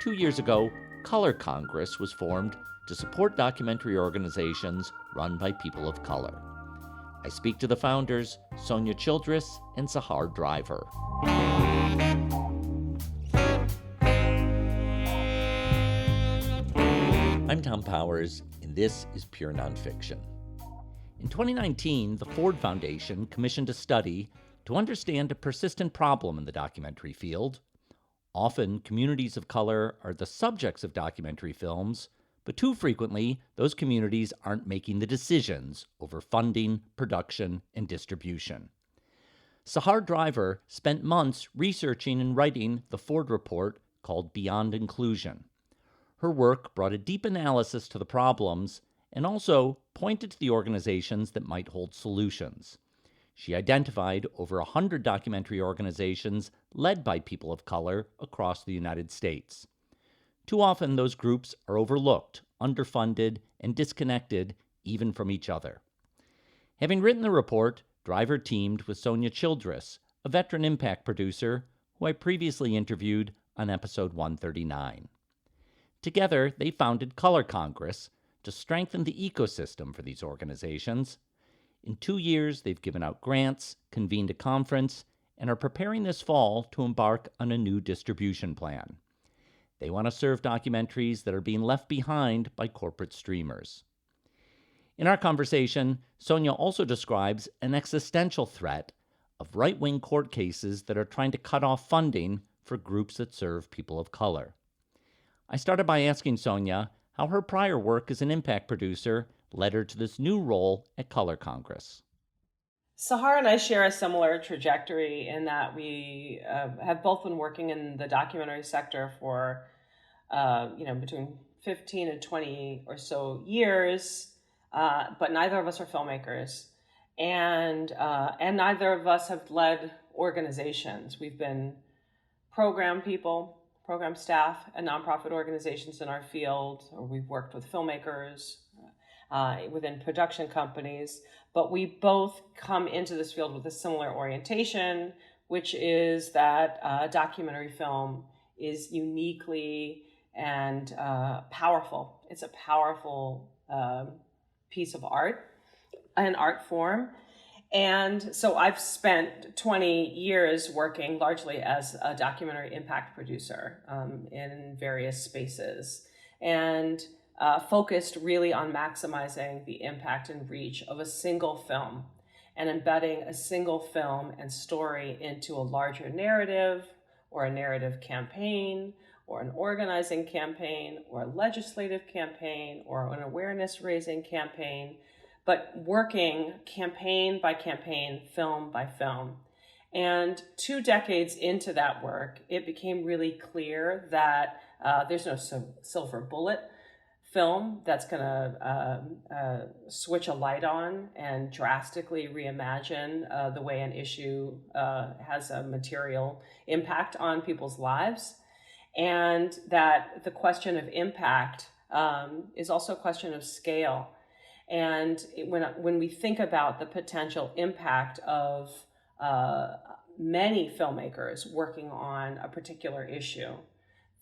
2 years ago, Color Congress was formed to support documentary organizations run by people of color. I speak to the founders, Sonya Childress and Sahar Driver. I'm Tom Powers, and this is Pure Nonfiction. In 2019, the Ford Foundation commissioned a study to understand a persistent problem in the documentary field. Often, communities of color are the subjects of documentary films, but too frequently, those communities aren't making the decisions over funding, production, and distribution. Sahar Driver spent months researching and writing the Ford report called Beyond Inclusion. Her work brought a deep analysis to the problems and also pointed to the organizations that might hold solutions. She identified over 100 documentary organizations led by people of color across the United States. Too often, those groups are overlooked, underfunded, and disconnected even from each other. Having written the report, Driver teamed with Sonya Childress, a veteran impact producer who I previously interviewed on episode 139. Together, they founded Color Congress to strengthen the ecosystem for these organizations. In 2 years, they've given out grants, convened a conference, and are preparing this fall to embark on a new distribution plan. They want to serve documentaries that are being left behind by corporate streamers. In our conversation, Sonya also describes an existential threat of right-wing court cases that are trying to cut off funding for groups that serve people of color. I started by asking Sonya how her prior work as an impact producer led her to this new role at Color Congress. Sahar and I share a similar trajectory in that we have both been working in the documentary sector for, between 15 and 20 or so years, but neither of us are filmmakers, and neither of us have led organizations. We've been program people, program staff at nonprofit organizations in our field, or we've worked with filmmakers within production companies, but we both come into this field with a similar orientation, which is that documentary film is uniquely and powerful. It's a powerful piece of art, an art form. And so I've spent 20 years working largely as a documentary impact producer in various spaces, and focused really on maximizing the impact and reach of a single film and embedding a single film and story into a larger narrative or a narrative campaign or an organizing campaign or a legislative campaign or an awareness raising campaign, but working campaign by campaign, film by film. And 2 decades into that work, it became really clear that there's no silver bullet film that's going to switch a light on and drastically reimagine the way an issue has a material impact on people's lives. And that the question of impact is also a question of scale. And when we think about the potential impact of many filmmakers working on a particular issue,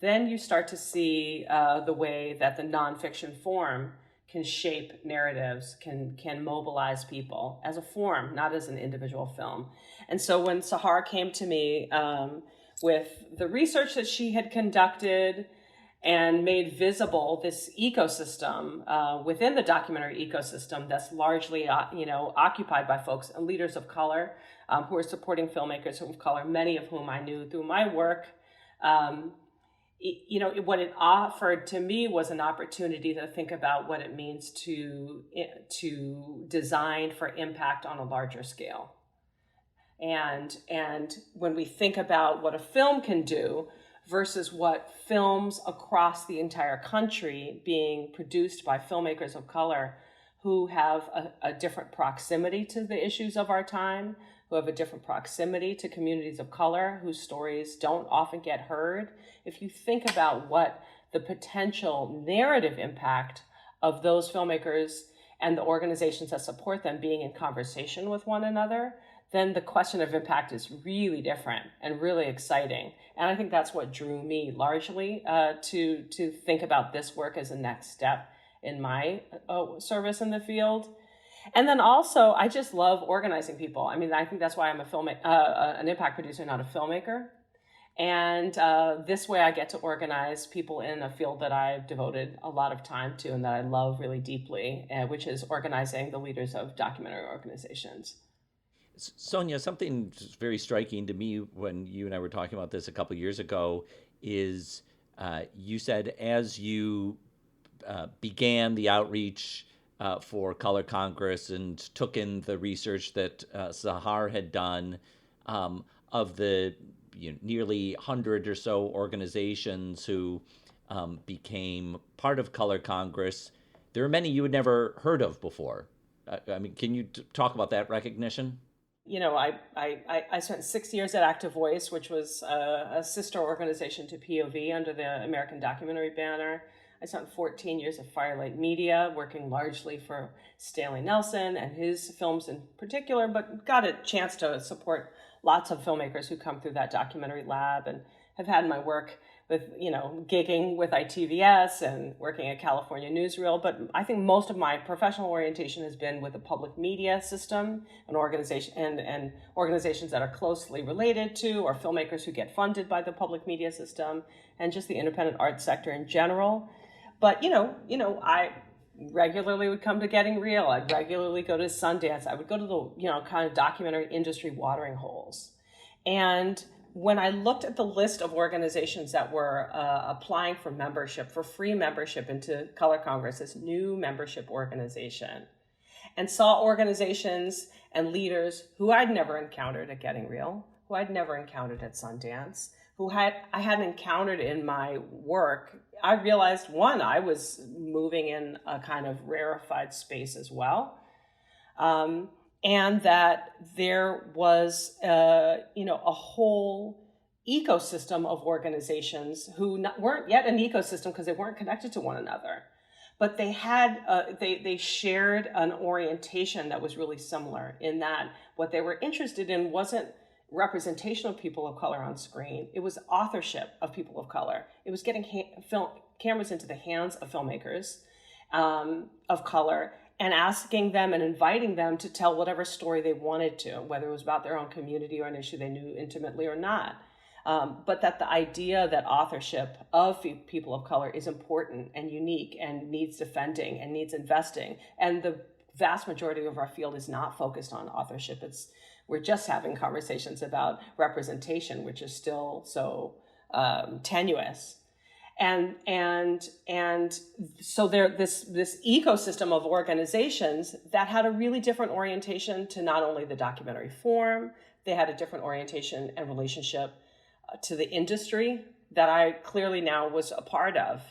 then you start to see the way that the nonfiction form can shape narratives, can mobilize people as a form, not as an individual film. And so when Sahar came to me with the research that she had conducted and made visible this ecosystem within the documentary ecosystem that's largely occupied by folks and leaders of color who are supporting filmmakers of color, many of whom I knew through my work, what it offered to me was an opportunity to think about what it means to design for impact on a larger scale. And when we think about what a film can do versus what films across the entire country being produced by filmmakers of color who have a different proximity to the issues of our time, who have a different proximity to communities of color, whose stories don't often get heard. If you think about what the potential narrative impact of those filmmakers and the organizations that support them being in conversation with one another, then the question of impact is really different and really exciting. And I think that's what drew me largely to think about this work as a next step in my service in the field. And then also, I just love organizing people. I mean, I think that's why I'm an impact producer, not a filmmaker. And this way I get to organize people in a field that I've devoted a lot of time to and that I love really deeply, which is organizing the leaders of documentary organizations. Sonya, something very striking to me when you and I were talking about this a couple years ago is you said as you began the outreach for Color Congress and took in the research that Sahar had done of the nearly 100 or so organizations who became part of Color Congress, there are many you had never heard of before. I mean, can you talk about that recognition? I spent 6 years at Active Voice, which was a sister organization to POV under the American Documentary banner. I spent 14 years at Firelight Media, working largely for Stanley Nelson and his films in particular, but got a chance to support lots of filmmakers who come through that documentary lab, and have had my work with, gigging with ITVS and working at California Newsreel. But I think most of my professional orientation has been with the public media system and organizations that are closely related to, or filmmakers who get funded by the public media system, and just the independent arts sector in general. But, I regularly would come to Getting Real. I'd regularly go to Sundance. I would go to the, kind of documentary industry watering holes. And when I looked at the list of organizations that were applying for membership, for free membership into Color Congress, this new membership organization, and saw organizations and leaders who I'd never encountered at Getting Real, who I'd never encountered at Sundance, I hadn't encountered in my work, I realized, one, I was moving in a kind of rarefied space as well. And that there was, a whole ecosystem of organizations who weren't yet an ecosystem because they weren't connected to one another. But they had, they shared an orientation that was really similar, in that what they were interested in wasn't representation of people of color on screen. It was authorship of people of color. It was getting cameras into the hands of filmmakers of color, and asking them and inviting them to tell whatever story they wanted to, whether it was about their own community or an issue they knew intimately or not. But that the idea that authorship of people of color is important and unique and needs defending and needs investing. And the vast majority of our field is not focused on authorship. We're just having conversations about representation, which is still so tenuous. And so this ecosystem of organizations that had a really different orientation to not only the documentary form, they had a different orientation and relationship to the industry that I clearly now was a part of,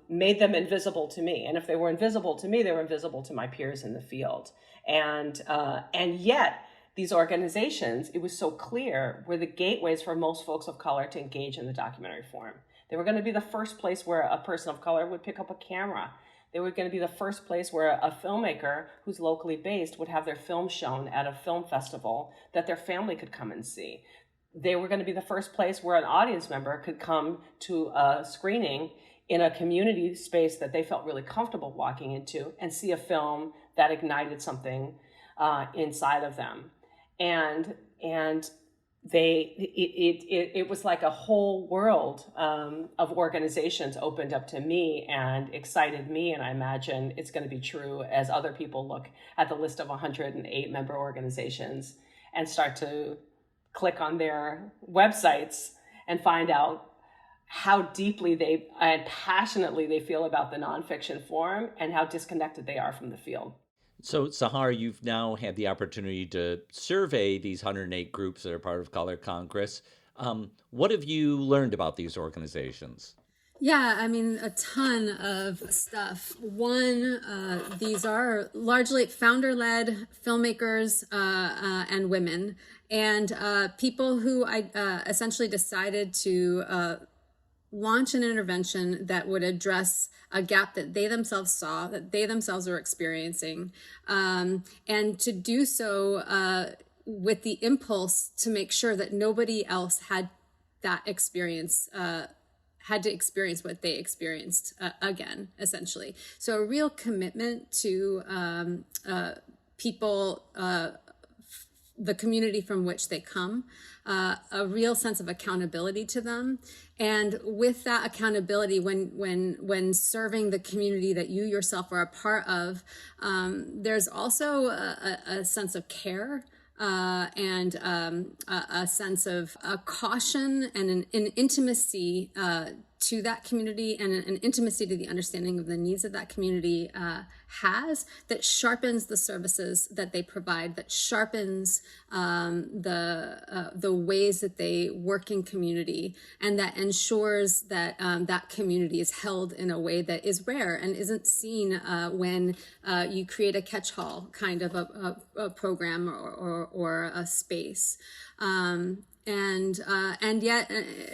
made them invisible to me. And if they were invisible to me, they were invisible to my peers in the field. And yet, these organizations, it was so clear, were the gateways for most folks of color to engage in the documentary form. They were going to be the first place where a person of color would pick up a camera. They were going to be the first place where a filmmaker who's locally based would have their film shown at a film festival that their family could come and see. They were going to be the first place where an audience member could come to a screening in a community space that they felt really comfortable walking into and see a film that ignited something inside of them. And it was like a whole world of organizations opened up to me and excited me. And I imagine it's going to be true as other people look at the list of 108 member organizations and start to click on their websites and find out how deeply and passionately they feel about the nonfiction form and how disconnected they are from the field. So, Sahar, you've now had the opportunity to survey these 108 groups that are part of Color Congress. What have you learned about these organizations? Yeah, I mean, a ton of stuff. One, these are largely founder-led filmmakers and women, and people who essentially decided to launch an intervention that would address a gap that they themselves saw, that they themselves were experiencing, and to do so with the impulse to make sure that nobody else had that experience, had to experience what they experienced again, essentially. So a real commitment to people, the community from which they come, a real sense of accountability to them. And with that accountability, when serving the community that you yourself are a part of, there's also a sense of care, and a sense of a caution and an intimacy to that community, and an intimacy to the understanding of the needs of that community that sharpens the services that they provide, that sharpens the ways that they work in community, and that ensures that that community is held in a way that is rare and isn't seen when you create a catch-all kind of a program or a space. And yet,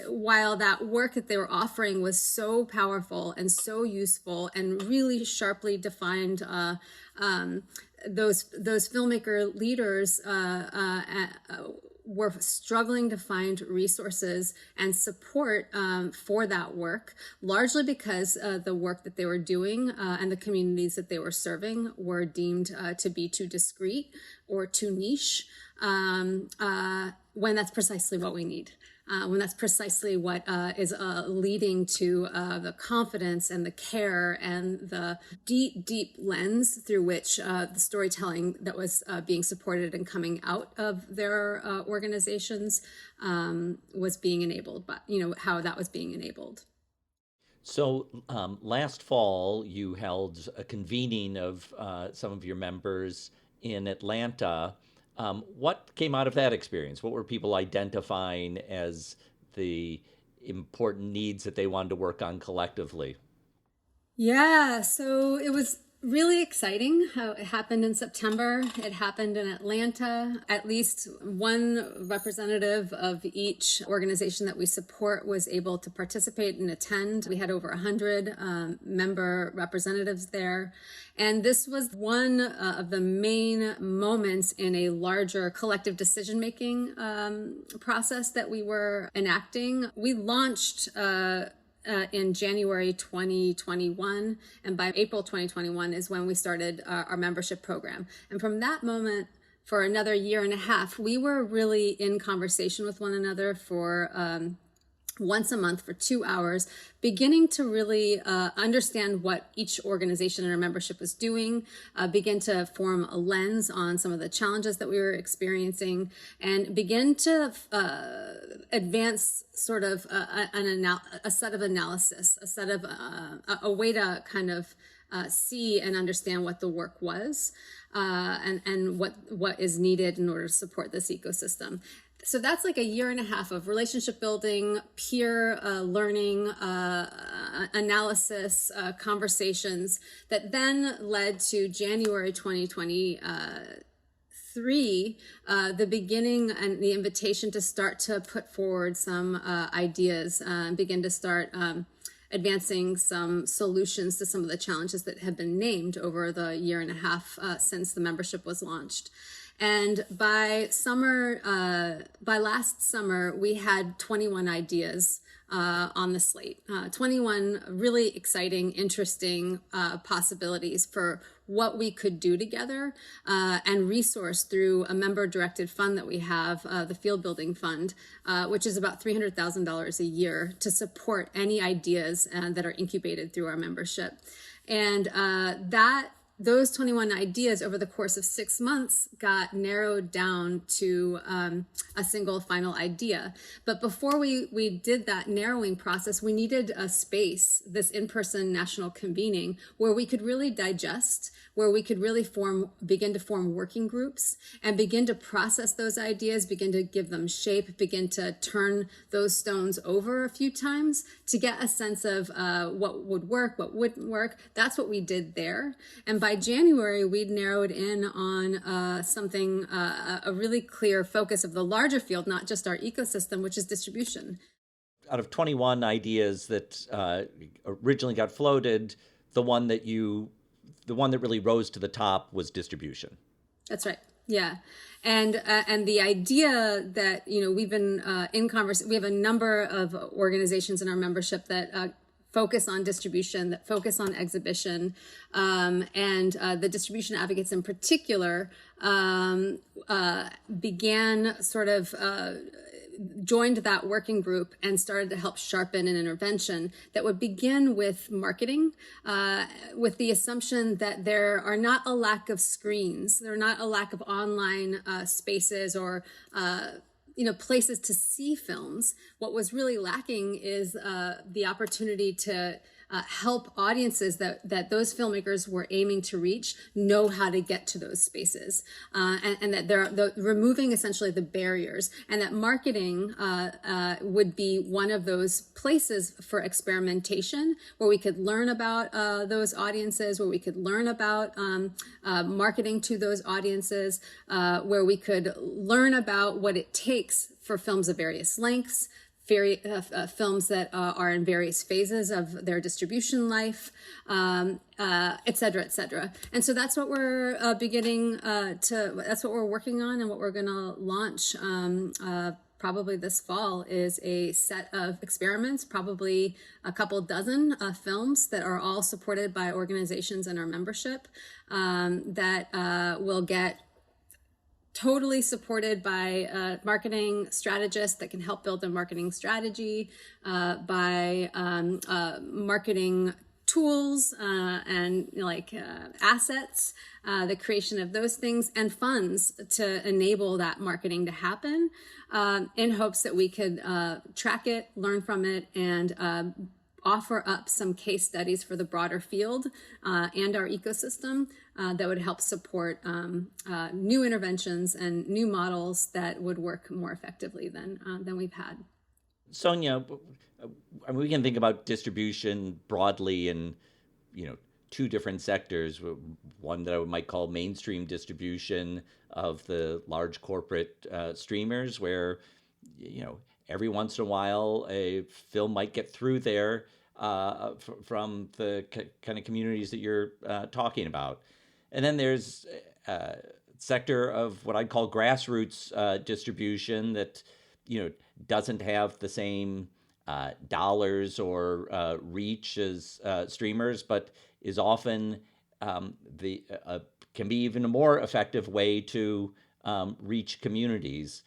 while that work that they were offering was so powerful and so useful and really sharply defined, those filmmaker leaders were struggling to find resources and support for that work, largely because the work that they were doing and the communities that they were serving were deemed to be too discreet or too niche, when that's precisely what we need. When that's precisely what is leading to the confidence and the care and the deep lens through which the storytelling that was being supported and coming out of their organizations was being enabled, but how that was being enabled. So last fall, you held a convening of some of your members in Atlanta. What came out of that experience? What were people identifying as the important needs that they wanted to work on collectively? Yeah, so it was really exciting how it happened in September. It happened in Atlanta. At least one representative of each organization that we support was able to participate and attend. We had over 100 member representatives there. And this was one of the main moments in a larger collective decision-making process that we were enacting. We launched in January 2021, and by April 2021 is when we started our membership program. And from that moment, for another year and a half, we were really in conversation with one another for once a month for 2 hours, beginning to really understand what each organization in our membership was doing, begin to form a lens on some of the challenges that we were experiencing, and begin to advance sort of a set of analysis, a way to kind of see and understand what the work was, and what is needed in order to support this ecosystem. So that's like a year and a half of relationship building, peer learning, analysis, conversations that then led to January 2023, the beginning and the invitation to start to put forward some ideas, begin to start advancing some solutions to some of the challenges that have been named over the year and a half since the membership was launched. And by last summer, we had 21 ideas on the slate, 21 really exciting, interesting possibilities for what we could do together and resource through a member-directed fund that we have, the Field Building Fund, which is about $300,000 a year to support any ideas that are incubated through our membership. And those 21 ideas over the course of 6 months got narrowed down to a single final idea. But before we did that narrowing process, we needed a space, this in-person national convening, where we could really digest, where we could really begin to form working groups and begin to process those ideas, begin to give them shape, begin to turn those stones over a few times to get a sense of what would work, what wouldn't work. That's what we did there. And by January, we'd narrowed in on a really clear focus of the larger field, not just our ecosystem, which is distribution. Out of 21 ideas that originally got floated, the one that really rose to the top was distribution. That's right. Yeah. And the idea that, we've been in conversation, we have a number of organizations in our membership that focus on distribution, that focus on exhibition, and the distribution advocates in particular began sort of joined that working group and started to help sharpen an intervention that would begin with marketing, with the assumption that there are not a lack of screens, there are not a lack of online spaces or places to see films. What was really lacking is the opportunity to help audiences that those filmmakers were aiming to reach know how to get to those spaces, and that they're removing essentially the barriers, and that marketing would be one of those places for experimentation where we could learn about those audiences, where we could learn about marketing to those audiences, where we could learn about what it takes for films of various lengths, films that are in various phases of their distribution life, et cetera, et cetera. And so that's what we're that's what we're working on, and what we're going to launch probably this fall is a set of experiments, probably a couple dozen films that are all supported by organizations in our membership, that will get totally supported by marketing strategists that can help build a marketing strategy, by marketing tools and assets, the creation of those things, and funds to enable that marketing to happen, in hopes that we could track it, learn from it, and offer up some case studies for the broader field and our ecosystem that would help support new interventions and new models that would work more effectively than we've had. Sonya, we can think about distribution broadly in, two different sectors. One that I might call mainstream distribution of the large corporate streamers, where, every once in a while a film might get through there from the kind of communities that you're talking about. And then there's a sector of what I'd call grassroots distribution that, doesn't have the same dollars or reach as streamers, but is often can be even a more effective way to reach communities.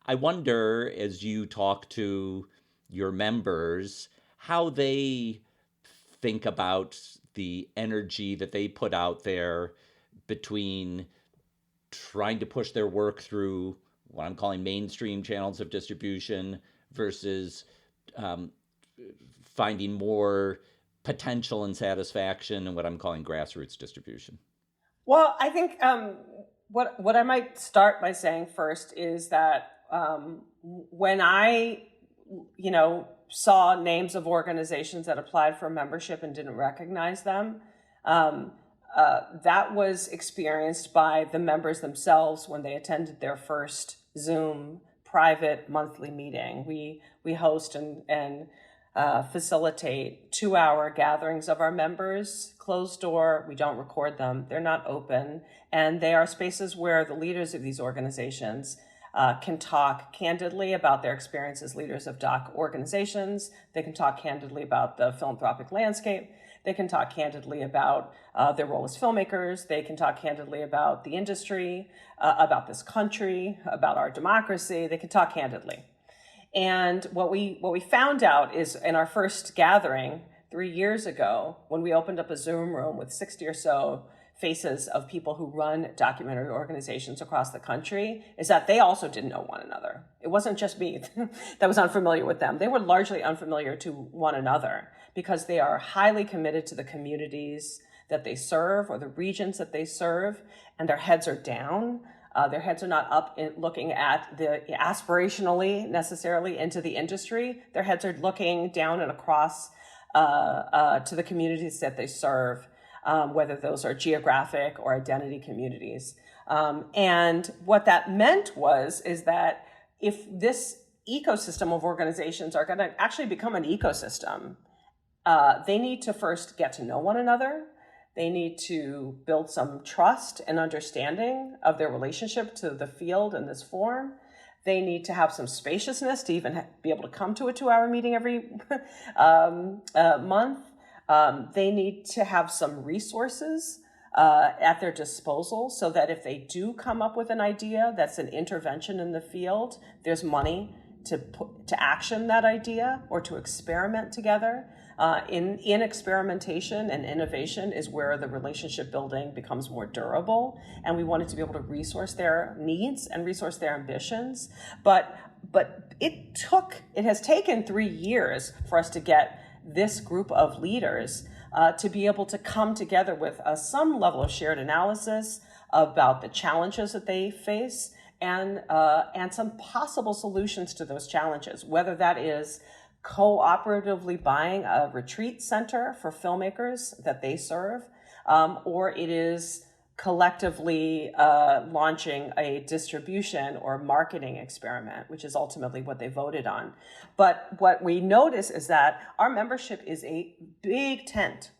I wonder, as you talk to your members, how they think about the energy that they put out there between trying to push their work through what I'm calling mainstream channels of distribution versus finding more potential and satisfaction in what I'm calling grassroots distribution. Well, I think what I might start by saying first is that when I, saw names of organizations that applied for membership and didn't recognize them, that was experienced by the members themselves when they attended their first Zoom private monthly meeting. We host and facilitate 2-hour gatherings of our members, closed door. We don't record them. They're not open. And they are spaces where the leaders of these organizations can talk candidly about their experience as leaders of doc organizations. They can talk candidly about the philanthropic landscape. They can talk candidly about their role as filmmakers. They can talk candidly about the industry, about this country, about our democracy. They can talk candidly. And what we found out is in our first gathering 3 years ago, when we opened up a Zoom room with 60 or so faces of people who run documentary organizations across the country, is that they also didn't know one another. It wasn't just me that was unfamiliar with them. They were largely unfamiliar to one another because they are highly committed to the communities that they serve or the regions that they serve, and their heads are down. Their heads are not up looking at the aspirationally necessarily into the industry. Their heads are looking down and across to the communities that they serve, whether those are geographic or identity communities. And what that meant is that if this ecosystem of organizations are going to actually become an ecosystem, they need to first get to know one another. They need to build some trust and understanding of their relationship to the field and this form. They need to have some spaciousness to even be able to come to a 2-hour meeting every month. They need to have some resources at their disposal so that if they do come up with an idea that's an intervention in the field, there's money to action that idea or to experiment together. In experimentation and innovation is where the relationship building becomes more durable, and we wanted to be able to resource their needs and resource their ambitions. But it has taken 3 years for us to get this group of leaders to be able to come together with some level of shared analysis about the challenges that they face and some possible solutions to those challenges, whether that is cooperatively buying a retreat center for filmmakers that they serve, or it is collectively launching a distribution or marketing experiment, which is ultimately what they voted on. But what we notice is that our membership is a big tent,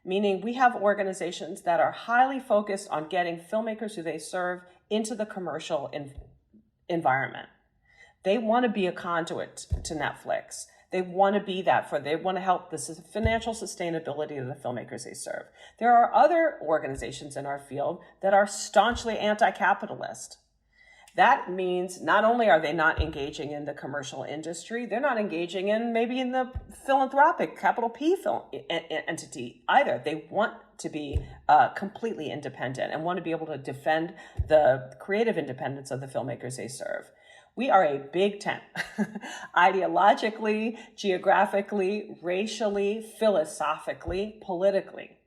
meaning we have organizations that are highly focused on getting filmmakers who they serve into the commercial environment. They want to be a conduit to Netflix. They want to be that they want to help the financial sustainability of the filmmakers they serve. There are other organizations in our field that are staunchly anti-capitalist. That means not only are they not engaging in the commercial industry, they're not engaging in the philanthropic capital P film entity either. They want to be completely independent and want to be able to defend the creative independence of the filmmakers they serve. We are a big tent, ideologically, geographically, racially, philosophically, politically.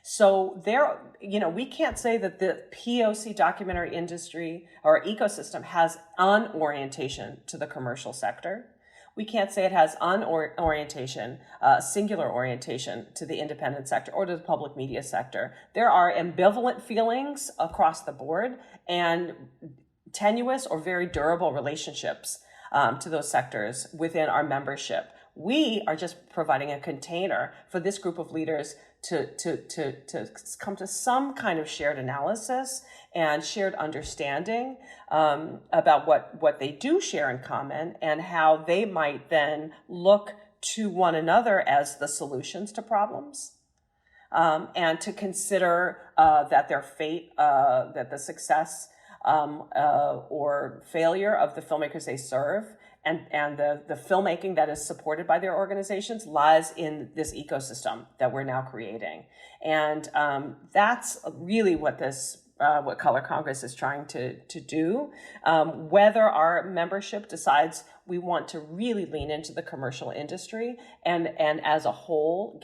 So we can't say that the POC documentary industry or ecosystem has an orientation to the commercial sector. We can't say it has singular orientation to the independent sector or to the public media sector. There are ambivalent feelings across the board and tenuous or very durable relationships to those sectors within our membership. We are just providing a container for this group of leaders to come to some kind of shared analysis and shared understanding about what they do share in common and how they might then look to one another as the solutions to problems. And to consider that their fate, that the success or failure of the filmmakers they serve and the filmmaking that is supported by their organizations lies in this ecosystem that we're now creating. And that's really what what Color Congress is trying to do. Whether our membership decides we want to really lean into the commercial industry and as a whole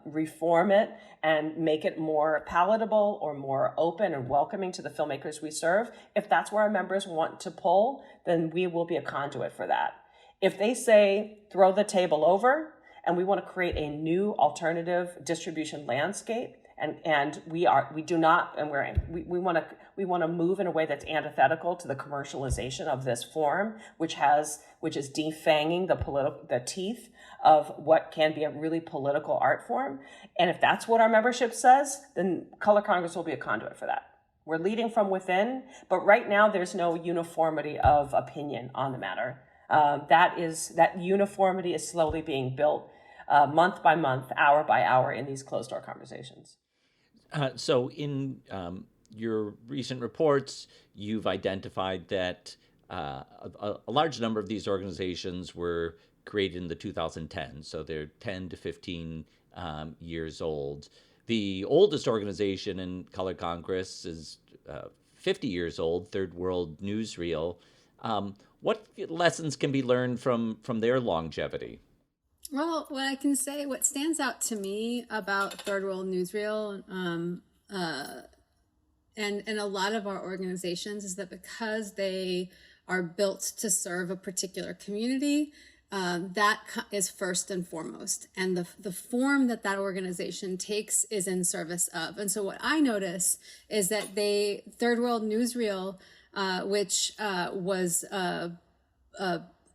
reform it and make it more palatable or more open and welcoming to the filmmakers we serve, if that's where our members want to pull, then we will be a conduit for that. If they say, throw the table over and we want to create a new alternative distribution landscape, and we want to move in a way that's antithetical to the commercialization of this form, which is defanging the teeth of what can be a really political art form. And if that's what our membership says, then Color Congress will be a conduit for that. We're leading from within, but right now there's no uniformity of opinion on the matter. That uniformity is slowly being built month by month, hour by hour in these closed door conversations. So in your recent reports, you've identified that a large number of these organizations were created in the 2010s, so they're 10 to 15 years old. The oldest organization in Color Congress is 50 years old, Third World Newsreel. What lessons can be learned from their longevity? Well, what stands out to me about Third World Newsreel and a lot of our organizations is that because they are built to serve a particular community, that is first and foremost. And the form that organization takes is in service of. And so what I notice is that Third World Newsreel, which was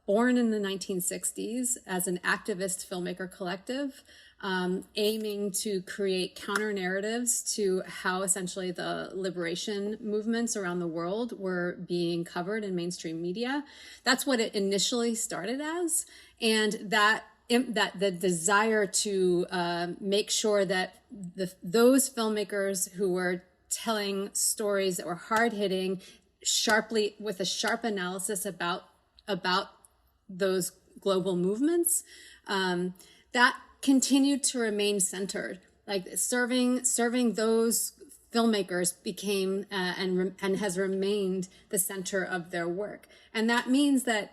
born in the 1960s as an activist filmmaker collective, aiming to create counter narratives to how essentially the liberation movements around the world were being covered in mainstream media. That's what it initially started as. And that the desire to make sure that those filmmakers who were telling stories that were hard-hitting, sharply, with a sharp analysis about those global movements, that continued to remain centered. Like serving those filmmakers became and has remained the center of their work. And that means that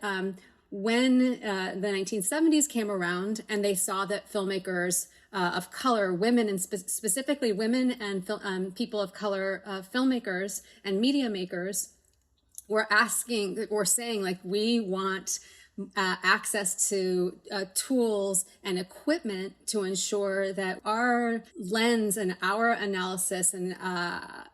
when the 1970s came around and they saw that filmmakers of color, women, and specifically women and people of color filmmakers and media makers were saying, like, we want access to tools and equipment to ensure that our lens and our analysis and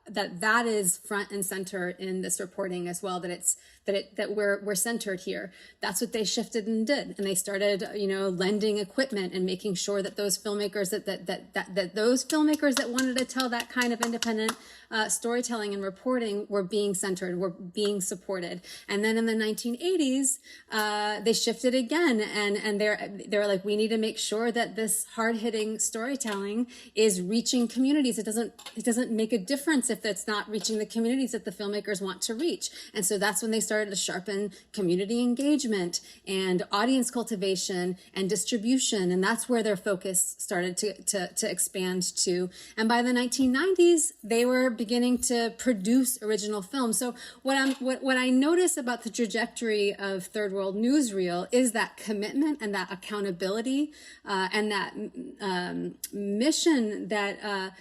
that is front and center in this reporting as well, that we're centered here. That's what they shifted and did, and they started lending equipment and making sure that those filmmakers that those filmmakers that wanted to tell that kind of independent storytelling and reporting were being centered, were being supported. And then in the 1980s, they shifted again, and they're like, we need to make sure that this hard-hitting storytelling is reaching communities. It doesn't make a difference if it's not reaching the communities that the filmmakers want to reach. And so that's when they started to sharpen community engagement and audience cultivation and distribution, and that's where their focus started to expand to. And by the 1990s, they were beginning to produce original films. So what I notice about the trajectory of Third World Newsreel is that commitment and that accountability and that mission that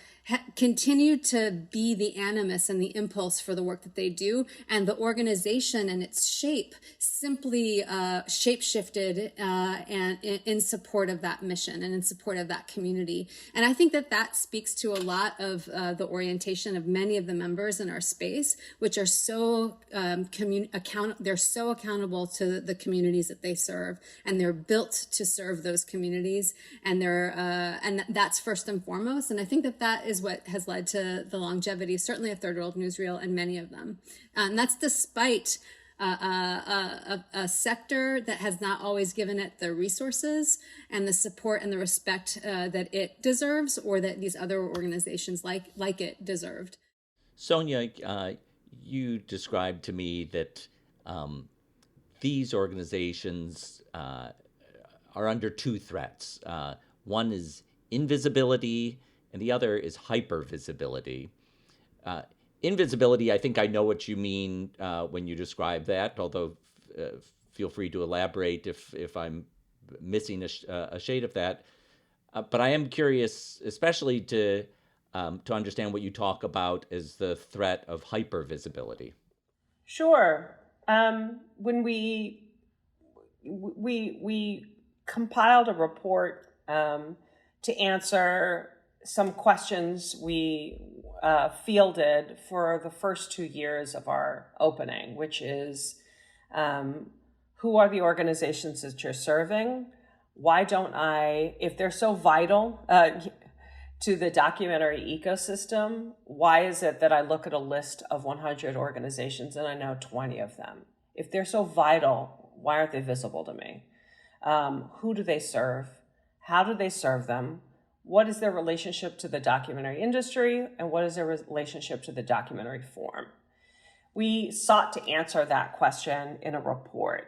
continued to be the animus and the impulse for the work that they do, and the organization and its shape simply shape-shifted and in support of that mission and in support of that community. And I think that speaks to a lot of the orientation of many of the members in our space, which are so they're so accountable to the communities that they serve, and they're built to serve those communities, and and that's first and foremost. And I think that is what has led to the longevity, certainly of Third World Newsreel and many of them. And that's despite a sector that has not always given it the resources and the support and the respect that it deserves, or that these other organizations like it deserved. Sonya, you described to me that these organizations are under two threats. One is invisibility, and the other is hypervisibility. Invisibility, I think I know what you mean when you describe that, although feel free to elaborate if I'm missing a shade of that. But I am curious, especially to understand what you talk about as the threat of hypervisibility. Sure. When we compiled a report to answer some questions we fielded for the first 2 years of our opening, which is, who are the organizations that you're serving? Why don't if they're so vital to the documentary ecosystem, why is it that I look at a list of 100 organizations and I know 20 of them? If they're so vital, why aren't they visible to me? Who do they serve? How do they serve them? What is their relationship to the documentary industry, and what is their relationship to the documentary form? We sought to answer that question in a report,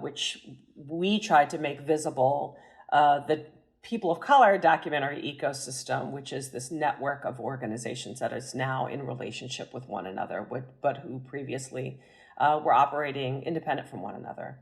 which we tried to make visible the people of color documentary ecosystem, which is this network of organizations that is now in relationship with one another, but who previously were operating independent from one another.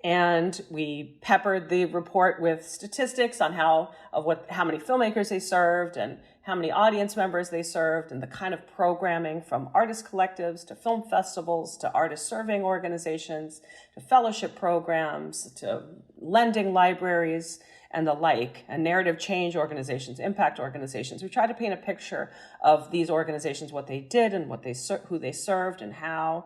And we peppered the report with statistics on how many filmmakers they served and how many audience members they served, and the kind of programming from artist collectives to film festivals to artist serving organizations to fellowship programs to lending libraries and the like, and narrative change organizations, impact organizations. We tried to paint a picture of these organizations, what they did and who they served and how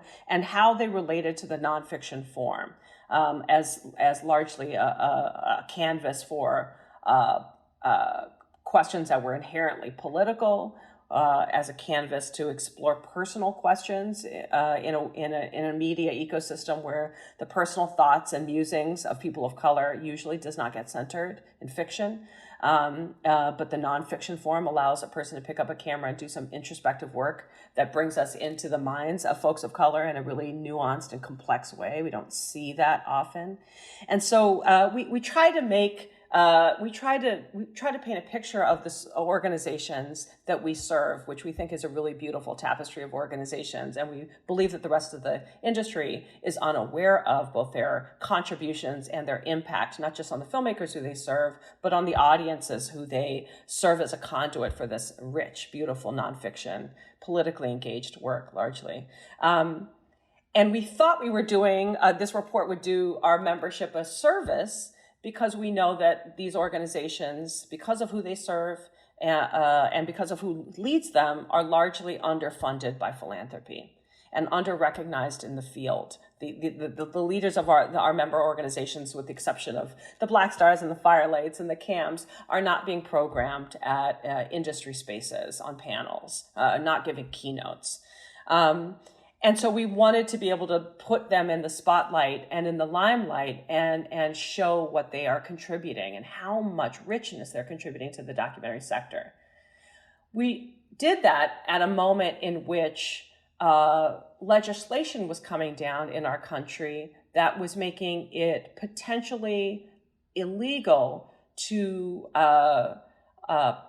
they related to the nonfiction form. As largely a canvas for questions that were inherently political, as a canvas to explore personal questions in a media ecosystem where the personal thoughts and musings of people of color usually does not get centered in fiction. But the nonfiction form allows a person to pick up a camera and do some introspective work that brings us into the minds of folks of color in a really nuanced and complex way. We don't see that often. And so we try to make we try to paint a picture of the organizations that we serve, which we think is a really beautiful tapestry of organizations. And we believe that the rest of the industry is unaware of both their contributions and their impact, not just on the filmmakers who they serve, but on the audiences who they serve as a conduit for this rich, beautiful nonfiction, politically engaged work, largely. And we thought we were doing, this report would do our membership a service, because we know that these organizations, because of who they serve and because of who leads them, are largely underfunded by philanthropy and under-recognized in the field. The leaders of our member organizations, with the exception of the Black Stars and the Firelights and the CAMs, are not being programmed at industry spaces on panels, not giving keynotes. And so we wanted to be able to put them in the spotlight and in the limelight and show what they are contributing and how much richness they're contributing to the documentary sector. We did that at a moment in which legislation was coming down in our country that was making it potentially illegal to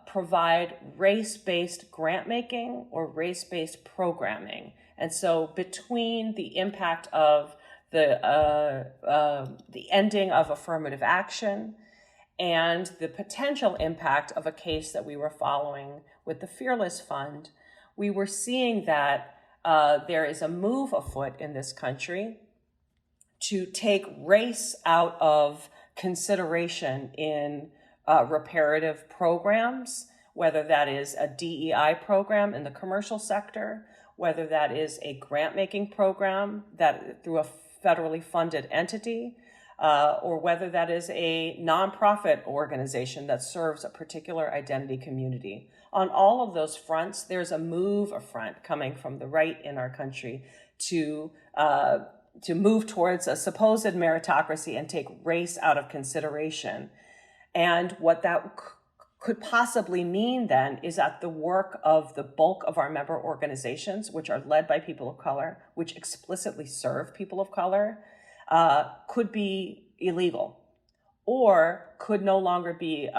provide race-based grant making or race-based programming. And so between the impact of the ending of affirmative action and the potential impact of a case that we were following with the Fearless Fund, we were seeing that there is a move afoot in this country to take race out of consideration in reparative programs, whether that is a DEI program in the commercial sector, whether that is a grant-making program that through a federally funded entity, or whether that is a nonprofit organization that serves a particular identity community. On all of those fronts, there's a move front coming from the right in our country to move towards a supposed meritocracy and take race out of consideration. And what that could possibly mean then is that the work of the bulk of our member organizations, which are led by people of color, which explicitly serve people of color, could be illegal or could no longer be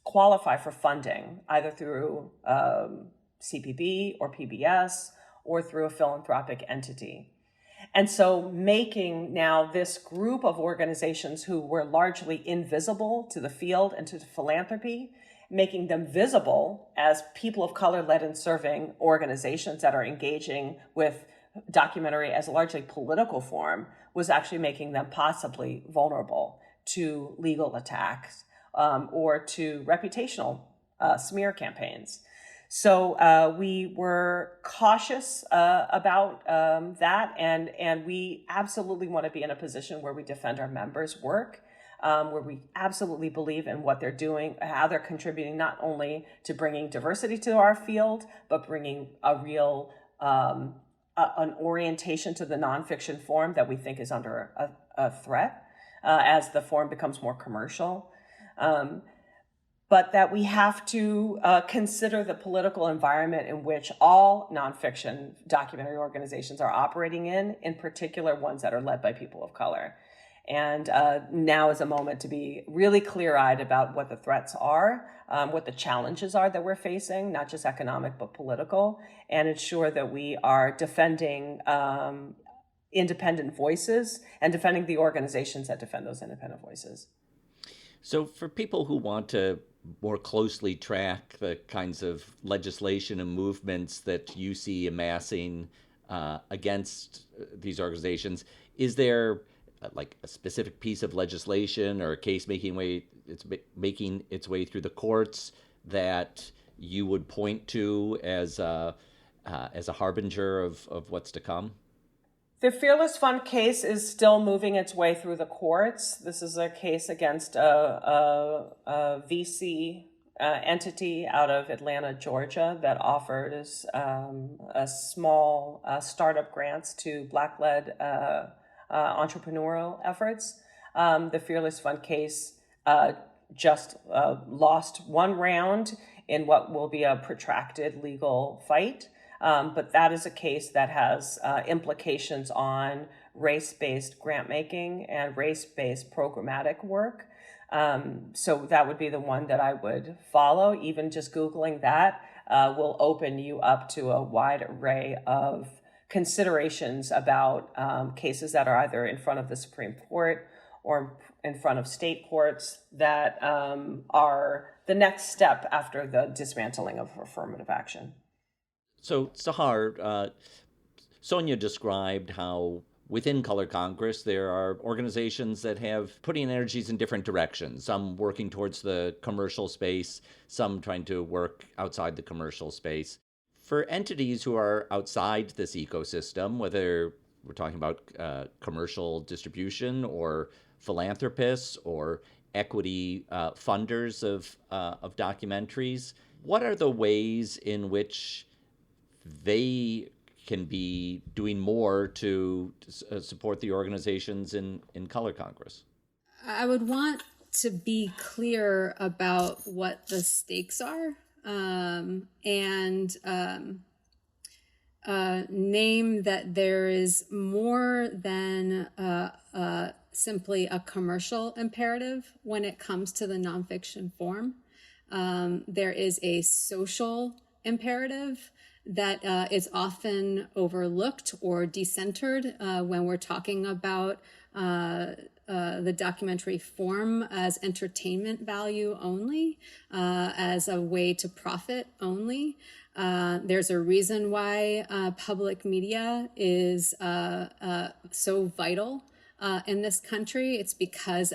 qualify for funding, either through CPB or PBS or through a philanthropic entity. And so making now this group of organizations who were largely invisible to the field and to philanthropy, making them visible as people of color led and serving organizations that are engaging with documentary as a largely political form, was actually making them possibly vulnerable to legal attacks or to reputational smear campaigns. So we were cautious about that, and we absolutely want to be in a position where we defend our members' work, where we absolutely believe in what they're doing, how they're contributing not only to bringing diversity to our field, but bringing a real an orientation to the nonfiction form that we think is under a threat as the form becomes more commercial. But that we have to consider the political environment in which all nonfiction documentary organizations are operating in particular ones that are led by people of color. And now is a moment to be really clear-eyed about what the threats are, what the challenges are that we're facing, not just economic, but political, and ensure that we are defending independent voices and defending the organizations that defend those independent voices. So for people who want to more closely track the kinds of legislation and movements that you see amassing against these organizations, is there like a specific piece of legislation or a case making its way through the courts that you would point to as a harbinger of what's to come? The Fearless Fund case is still moving its way through the courts. This is a case against a VC entity out of Atlanta, Georgia, that offered a small startup grants to Black-led entrepreneurial efforts. The Fearless Fund case just lost one round in what will be a protracted legal fight. But that is a case that has implications on race-based grant making and race-based programmatic work. So that would be the one that I would follow. Even just Googling that will open you up to a wide array of considerations about cases that are either in front of the Supreme Court or in front of state courts that are the next step after the dismantling of affirmative action. So, Sahar, Sonya described how within Color Congress there are organizations that have putting energies in different directions, some working towards the commercial space, some trying to work outside the commercial space. For entities who are outside this ecosystem, whether we're talking about commercial distribution or philanthropists or equity funders of documentaries, what are the ways in which they can be doing more to support the organizations in Color Congress? I would want to be clear about what the stakes are, and name that there is more than simply a commercial imperative when it comes to the nonfiction form. There is a social imperative that is often overlooked or decentered when we're talking about the documentary form as entertainment value only, as a way to profit only. There's a reason why public media is so vital in this country. It's because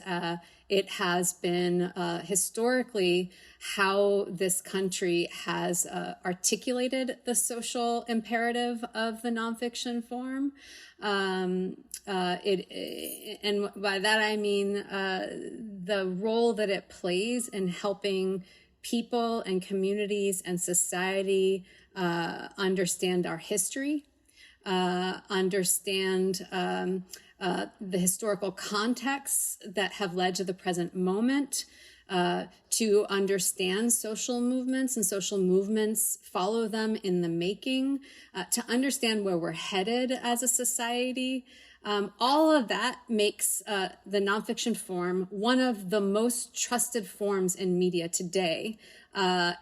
it has been historically how this country has articulated the social imperative of the nonfiction form. And by that I mean the role that it plays in helping people and communities and society understand our history, understand the historical contexts that have led to the present moment, to understand social movements and social movements follow them in the making, to understand where we're headed as a society. All of that makes the nonfiction form one of the most trusted forms in media today,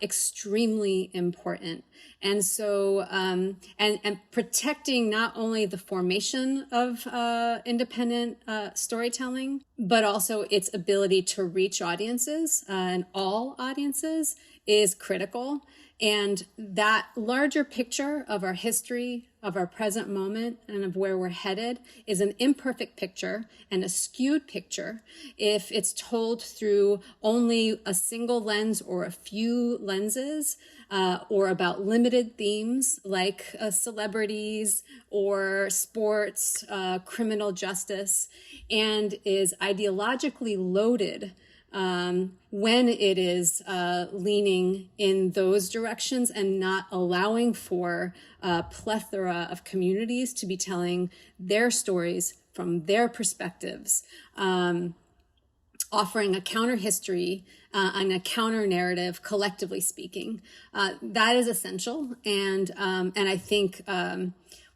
extremely important. And so, and protecting not only the formation of independent storytelling, but also its ability to reach audiences and all audiences is critical. And that larger picture of our history, of our present moment, and of where we're headed is an imperfect picture and a skewed picture if it's told through only a single lens or a few lenses, or about limited themes like celebrities or sports, criminal justice, and is ideologically loaded when it is leaning in those directions and not allowing for a plethora of communities to be telling their stories from their perspectives, offering a counter history and a counter narrative, collectively speaking. That is essential, and I think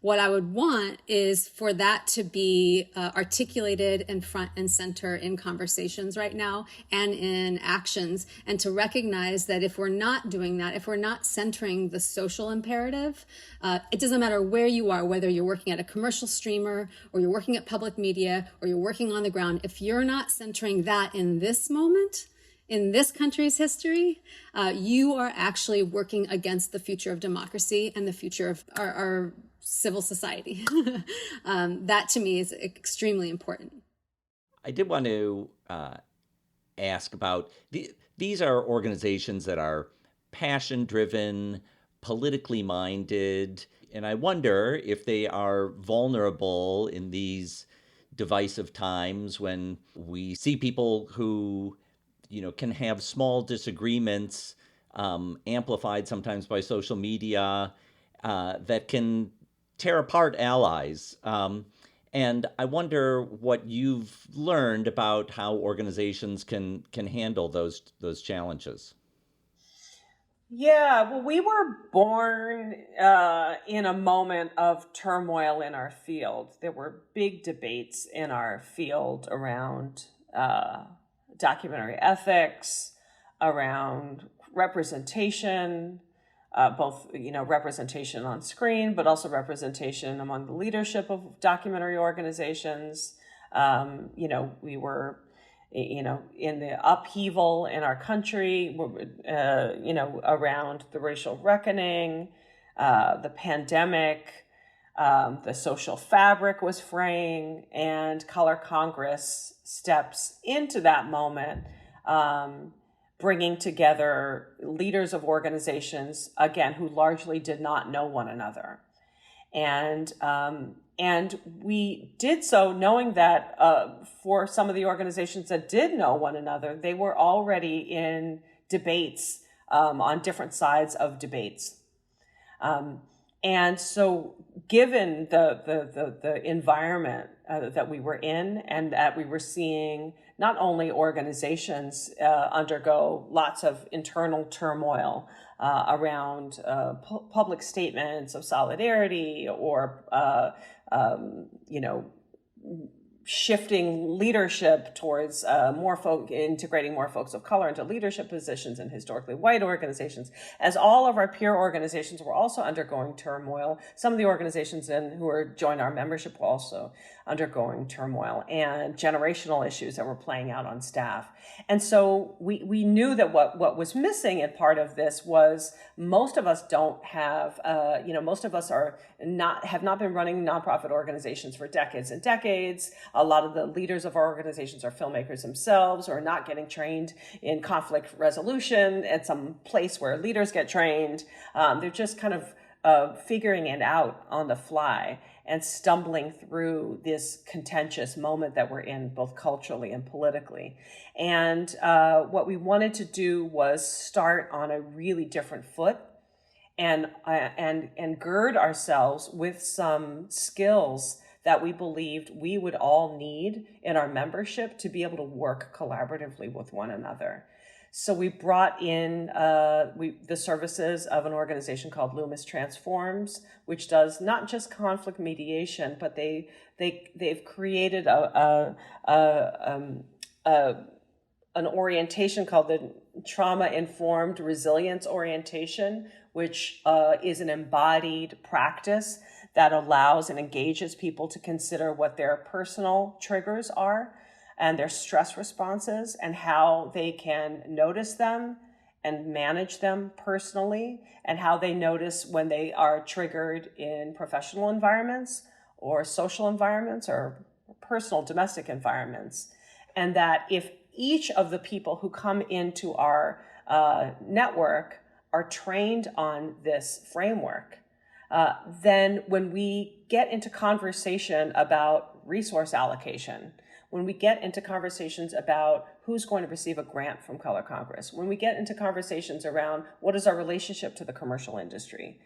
what I would want is for that to be articulated in front and center in conversations right now and in actions, and to recognize that if we're not doing that, if we're not centering the social imperative, it doesn't matter where you are, whether you're working at a commercial streamer or you're working at public media or you're working on the ground, if you're not centering that in this moment, in this country's history, you are actually working against the future of democracy and the future of our civil society. That to me is extremely important. I did want to ask about these are organizations that are passion driven, politically minded. And I wonder if they are vulnerable in these divisive times when we see people who, can have small disagreements, amplified sometimes by social media, that can tear apart allies. And I wonder what you've learned about how organizations can handle those challenges. Yeah, well, we were born in a moment of turmoil in our field. There were big debates in our field around documentary ethics, around representation, both representation on screen, but also representation among the leadership of documentary organizations. We were in the upheaval in our country, around the racial reckoning, the pandemic, the social fabric was fraying, and Color Congress steps into that moment, bringing together leaders of organizations, again, who largely did not know one another. And we did so knowing that for some of the organizations that did know one another, they were already in debates on different sides of debates. And so given the environment that we were in, and that we were seeing not only organizations undergo lots of internal turmoil around public statements of solidarity or shifting leadership towards integrating more folks of color into leadership positions in historically white organizations. As all of our peer organizations were also undergoing turmoil, some of the organizations who joined our membership were also undergoing turmoil and generational issues that were playing out on staff. And so we knew that what was missing in part of this was most of us don't have, most of us have not been running nonprofit organizations for decades and decades. A lot of the leaders of our organizations are filmmakers themselves, or are not getting trained in conflict resolution at some place where leaders get trained. They're just kind of figuring it out on the fly and stumbling through this contentious moment that we're in, both culturally and politically. And what we wanted to do was start on a really different foot and gird ourselves with some skills that we believed we would all need in our membership to be able to work collaboratively with one another. So we brought in the services of an organization called Loomis Transforms, which does not just conflict mediation, but they've created an orientation called the Trauma-Informed Resilience Orientation, which is an embodied practice that allows and engages people to consider what their personal triggers are and their stress responses, and how they can notice them and manage them personally, and how they notice when they are triggered in professional environments or social environments or personal domestic environments. And that if each of the people who come into our network are trained on this framework, then when we get into conversation about resource allocation, when we get into conversations about who's going to receive a grant from Color Congress, when we get into conversations around what is our relationship to the commercial industry,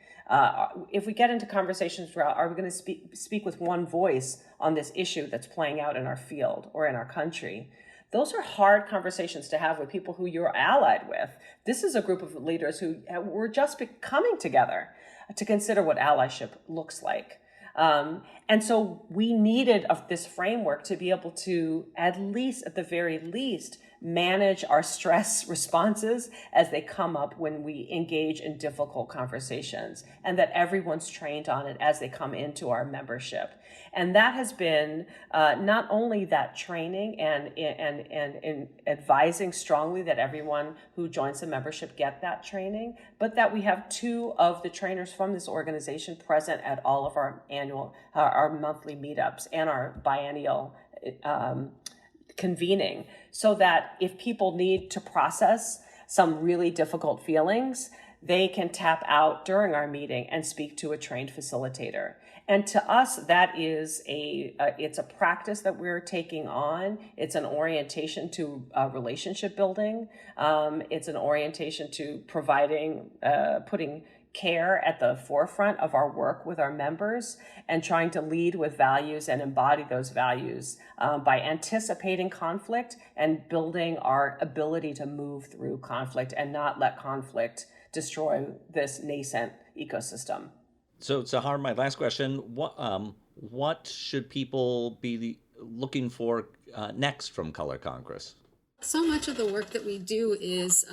if we get into conversations around are we going to speak with one voice on this issue that's playing out in our field or in our country, those are hard conversations to have with people who you're allied with. This is a group of leaders who were just coming together to consider what allyship looks like. And so we needed this framework to be able to, at the very least, manage our stress responses as they come up when we engage in difficult conversations, and that everyone's trained on it as they come into our membership. And that has been not only that training and advising strongly that everyone who joins the membership get that training, but that we have two of the trainers from this organization present at all of our our monthly meetups and our biennial convening, so that if people need to process some really difficult feelings, they can tap out during our meeting and speak to a trained facilitator. And to us, that is it's a practice that we're taking on. It's an orientation to relationship building. It's an orientation to putting care at the forefront of our work with our members and trying to lead with values and embody those values by anticipating conflict and building our ability to move through conflict and not let conflict destroy this nascent ecosystem. So, Sahar, my last question, what should people be looking for next from Color Congress? So much of the work that we do is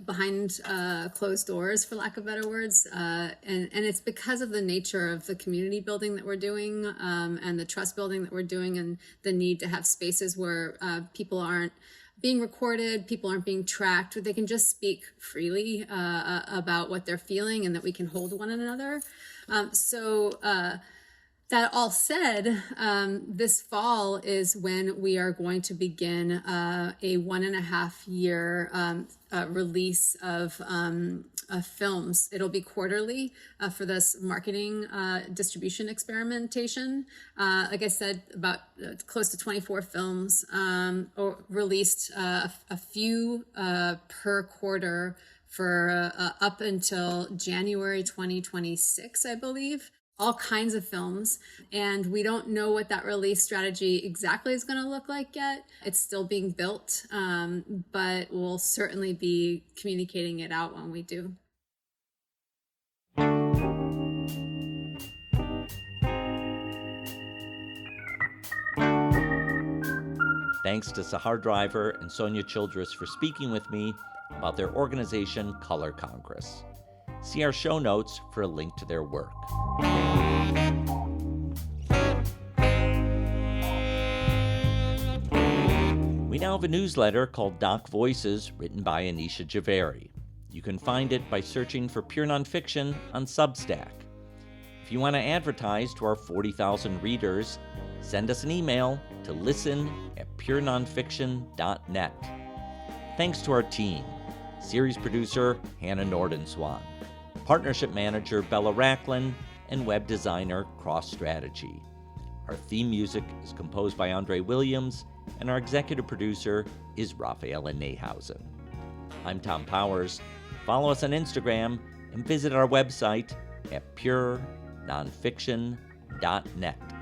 behind closed doors, for lack of better words. And it's because of the nature of the community building that we're doing and the trust building that we're doing and the need to have spaces where people aren't being recorded, people aren't being tracked, they can just speak freely about what they're feeling and that we can hold one another. That all said, this fall is when we are going to begin a 1.5 year release of films. It'll be quarterly for this marketing distribution experimentation. Like I said, about close to 24 films released, a few per quarter for up until January 2026, I believe. All kinds of films, and we don't know what that release strategy exactly is going to look like yet. It's still being built, but we'll certainly be communicating it out when we do. Thanks to Sahar Driver and Sonya Childress for speaking with me about their organization, Color Congress. See our show notes for a link to their work. We now have a newsletter called Doc Voices, written by Anisha Javeri. You can find it by searching for Pure Nonfiction on Substack. If you want to advertise to our 40,000 readers, send us an email to listen@purenonfiction.net. Thanks to our team, series producer Hannah Nordenswan, partnership manager Bella Racklin, and web designer Cross Strategy. Our theme music is composed by Andre Williams, and our executive producer is Rafaela Nehausen. I'm Tom Powers. Follow us on Instagram and visit our website at purenonfiction.net.